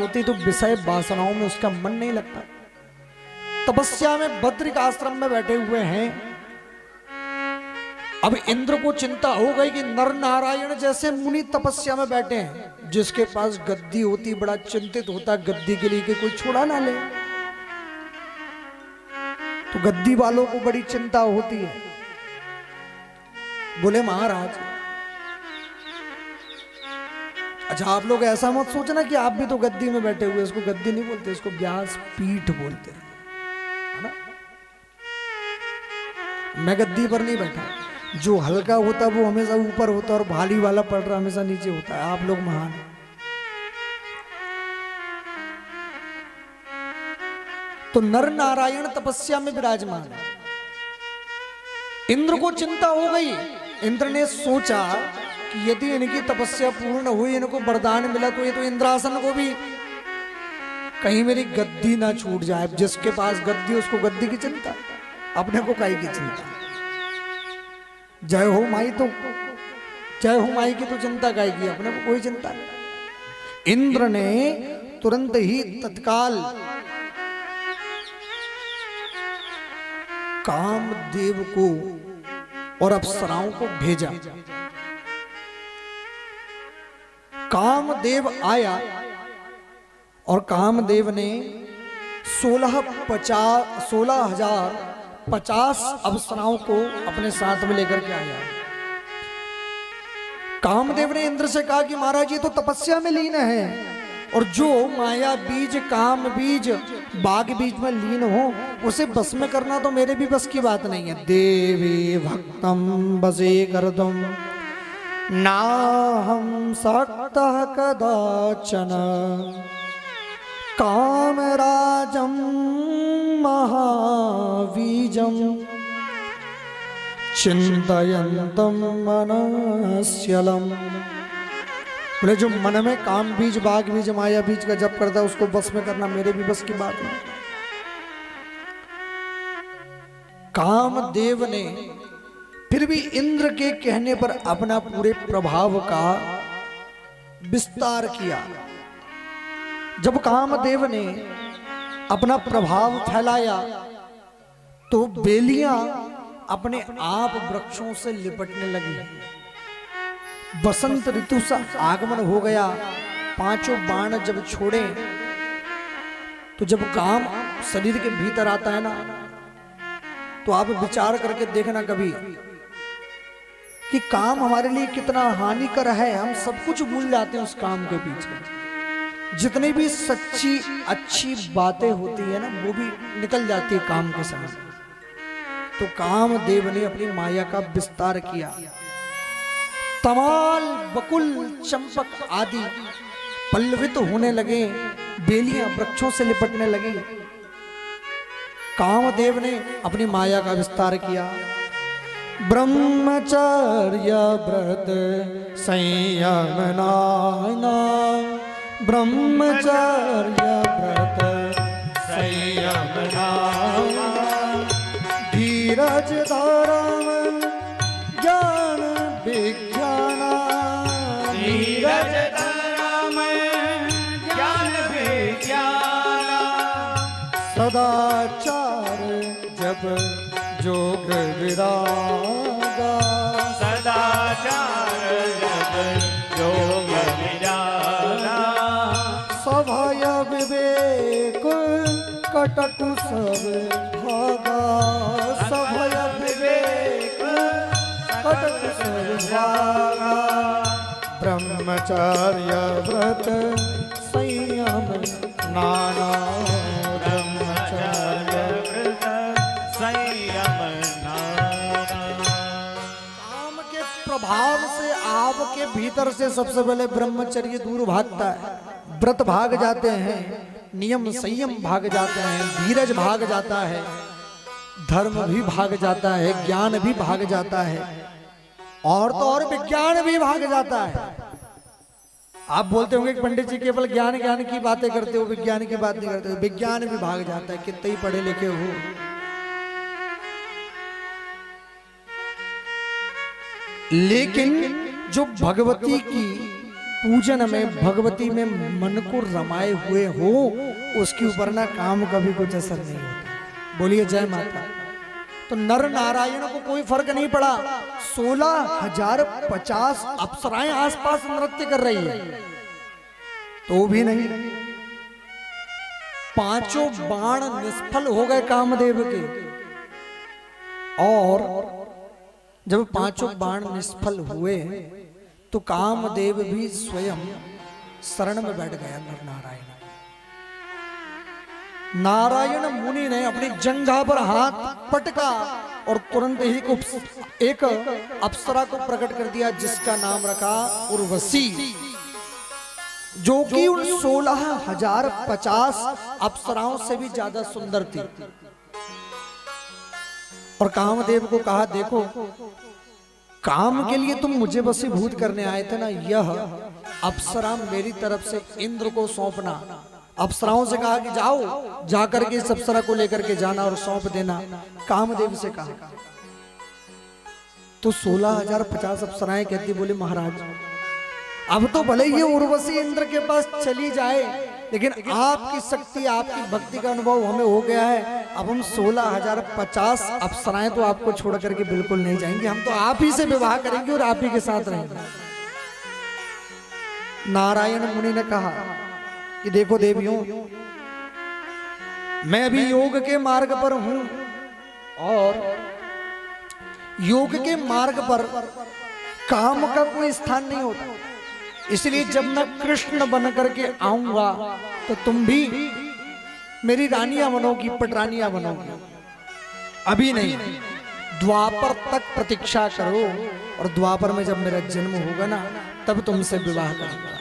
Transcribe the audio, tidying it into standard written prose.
होती तो विषय वासनाओं में उसका मन नहीं लगता। तपस्या में बद्रिक आश्रम में बैठे हुए हैं। अब इंद्र को चिंता हो गई कि नर नारायण जैसे मुनि तपस्या में बैठे हैं, जिसके पास गद्दी होती बड़ा चिंतित होता गद्दी के लिए कि कोई छुड़ा ना ले। तो गद्दी वालों को बड़ी चिंता होती है। बोले महाराज, अच्छा आप लोग ऐसा मत सोचना कि आप भी तो गद्दी में बैठे हुए, इसको गद्दी नहीं बोलते, इसको व्यास पीठ बोलते हैं, है ना। मैं गद्दी पर नहीं बैठा, जो हल्का होता है वो हमेशा ऊपर होता है और भारी वाला पड़ रहा हमेशा नीचे होता है। आप लोग महान हैं। तो नर नारायण तपस्या में विराजमान है। इंद्र को चिंता हो गई। इंद्र ने सोचा कि यदि इनकी तपस्या पूर्ण हुई, इनको वरदान मिला, तो ये तो इंद्रासन को भी कहीं मेरी गद्दी ना छूट जाए। जिसके पास गद्दी उसको गद्दी की चिंता, अपने को काई की चिंता। जय हो माई, तो जय हो माई की तो चिंता काई की, अपने को कोई चिंता नहीं। इंद्र ने तुरंत ही तत्काल कामदेव को और अप्सराओं को भेजा। कामदेव आया और कामदेव ने 16,050 अप्सराओं को अपने साथ में लेकर के आया। कामदेव ने इंद्र से कहा कि महाराज ये तो तपस्या में लीन है, और जो माया बीज काम बीज बाग बीज में लीन हो उसे बस में करना तो मेरे भी बस की बात नहीं है। देवी भक्तम बसे करदम ना हम सक्तः कदाचन कामराजम महावीजम चिंतयन्तम मनस्यलम। बोले जो मन में काम बीज बाग बीज माया बीज का जप करता है उसको बस में करना मेरे भी बस की बात नहीं। कामदेव ने फिर भी इंद्र के कहने पर अपना पूरे प्रभाव का विस्तार किया। जब कामदेव ने अपना प्रभाव फैलाया तो बेलियां अपने आप वृक्षों से लिपटने लगी। बसंत ऋतु का आगमन हो गया। पांचों बाण जब छोड़े तो जब काम शरीर के भीतर आता है ना, तो आप विचार करके देखना कभी कि काम हमारे लिए कितना हानिकर है। हम सब कुछ भूल जाते हैं उस काम के पीछे। जितनी भी सच्ची अच्छी बातें होती है ना वो भी निकल जाती है काम के समय। तो कामदेव ने अपनी माया का विस्तार किया। तमाल बकुल चंपक आदि पल्लवित होने लगे, बेलियां वृक्षों से लिपटने लगी। कामदेव ने अपनी माया का विस्तार किया। ब्रह्मचर्य व्रत संयम नाना, ब्रह्मचर्य व्रत संयम नाना, धीरज धर्म ज्ञान विज्ञान, धीरज धर्म ज्ञान विज्ञान, सदाचार जब जोग विरागा, सदाचार जब जोग विरागा, सभय विवेक कटक सब भागा, सभय विवेक कटक सब भागा, ब्रह्मचर्य व्रत संयम नाना, ब्रह्मचर्य व्रत संयम नाना। काम के प्रभाव से आपके भीतर से सबसे पहले ब्रह्मचर्य दूर भागता है, व्रत भाग जाते हैं, नियम संयम भाग जाते हैं, धीरज भाग जाता है, धर्म भी भाग जाता है, ज्ञान भी भाग जाता है, और तो और विज्ञान भी भाग जाता है। आप बोलते होंगे कि पंडित जी केवल ज्ञान ज्ञान की बातें करते हो, विज्ञान की बात नहीं करते हो। विज्ञान भी भाग जाता है, कितने ही पढ़े लिखे हो। लेकिन जो भगवती की पूजन में, भगवती में मन को रमाए हुए हो, उसके ऊपर ना काम कभी कुछ असर नहीं होता। बोलिए जय माता। तो नर नारायण को कोई फर्क नहीं पड़ा। 16,050 अप्सराएं आसपास नृत्य कर रही है, तो भी नहीं। 5 बाण निष्फल हो गए कामदेव के, और जब 5 बाण निष्फल हुए तो कामदेव भी स्वयं शरण में बैठ गया नर नारायण। नारायण मुनि ने अपनी जंघा पर हाथ पटका और तुरंत ही एक अप्सरा को प्रकट कर दिया, जिसका नाम रखा उर्वशी, जो कि उन 16,050 अप्सराओं से भी ज्यादा सुंदर थी। और कामदेव को कहा, देखो काम के लिए तुम मुझे वशीभूत करने आए थे ना, यह अप्सरा मेरी तरफ से इंद्र को सौंपना। अप्सराओं से कहा कि जाओ, जाकर के इस अप्सरा को लेकर के जाना और सौंप देना, कामदेव से कहा। तो 16,050 अप्सराएं कहती, बोले महाराज अब तो भले ये उर्वशी इंद्र के पास चली जाए, लेकिन आपकी शक्ति, आपकी भक्ति का अनुभव हमें हो गया है। अब हम 16,050 अप्सराएं तो आपको छोड़ करके बिल्कुल नहीं जाएंगे, हम तो आप ही से विवाह करेंगे और आप ही के साथ रहेंगे। नारायण मुनि ने कहा कि देखो देवियों, मैं अभी योग के मार्ग पर हूं, और योग के मार्ग पर काम का कोई स्थान नहीं होता, इसलिए जब मैं कृष्ण बन करके आऊंगा तो तुम भी मेरी रानियां बनोगी, पटरानियां बनोगी। अभी नहीं, द्वापर तक प्रतीक्षा करो, और द्वापर में जब मेरा जन्म होगा ना, तब तुमसे विवाह करूंगा।